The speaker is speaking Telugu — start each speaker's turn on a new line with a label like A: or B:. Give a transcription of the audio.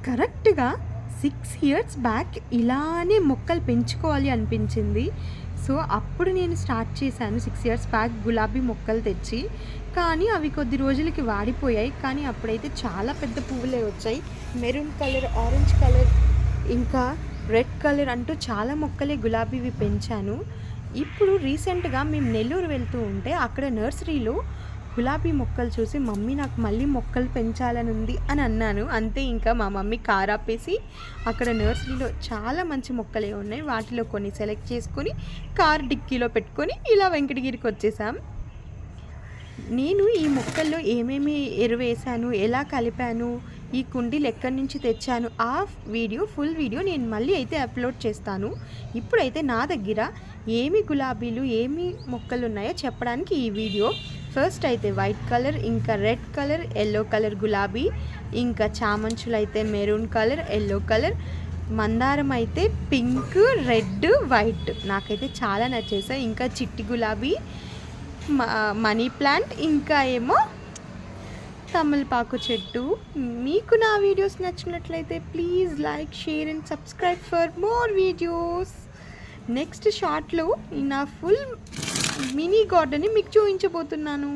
A: కరెక్ట్‌గా 6 ఇయర్స్ బ్యాక్ ఇలానే మొక్కలు పెంచుకోవాలి అనిపించింది. సో, అప్పుడు నేను స్టార్ట్ చేశాను 6 ఇయర్స్ బ్యాక్ గులాబీ మొక్కలు తెచ్చి. కానీ అవి కొద్ది రోజులకి వాడిపోయాయి. కానీ అప్పుడైతే చాలా పెద్ద పువ్వులే వచ్చాయి. మెరూన్ కలర్, ఆరెంజ్ కలర్, ఇంకా రెడ్ కలర్ అంటూ చాలా మొక్కలే గులాబీవి పెంచాను. ఇప్పుడు రీసెంట్‌గా మేము నెల్లూరు వెళ్తూ ఉంటే అక్కడ నర్సరీలో గులాబీ మొక్కలు చూసి మమ్మీ నాకు మళ్ళీ మొక్కలు పెంచాలని ఉంది అని అన్నాను. అంతే ఇంకా మా మమ్మీ కార్ ఆపేసి అక్కడ నర్సరీలో చాలా మంచి మొక్కలే ఉన్నాయి. వాటిలో కొన్ని సెలెక్ట్ చేసుకొని కార్ డిక్కీలో పెట్టుకొని ఇలా వెంకటగిరికి వచ్చేసాం. నేను ఈ మొక్కల్లో ఏమేమి ఎరువేశాను, ఎలా కలిపాను, ఈ కుండీలు ఎక్కడి నుంచి తెచ్చాను, ఆ ఫుల్ వీడియో నేను మళ్ళీ అయితే అప్లోడ్ చేస్తాను. ఇప్పుడైతే నా దగ్గర ఏమి గులాబీలు, ఏమి మొక్కలు ఉన్నాయో చెప్పడానికి ఈ వీడియో. ఫస్ట్ అయితే వైట్ కలర్, ఇంకా రెడ్ కలర్, ఎల్లో కలర్ గులాబీ, ఇంకా చామంచులు అయితే మెరూన్ కలర్, ఎల్లో కలర్, మందారం అయితే పింక్, రెడ్, వైట్ నాకైతే చాలా నచ్చేసాయి. ఇంకా చిట్టి గులాబీ, మనీ ప్లాంట్, ఇంకా ఏమో తమలపాకు చెట్టు. మీకు నా వీడియోస్ నచ్చినట్లయితే please like, share and subscribe for more videos. Next షార్ట్లో నా ఫుల్ మినీ గార్డెన్ని మీకు చూపించబోతున్నాను.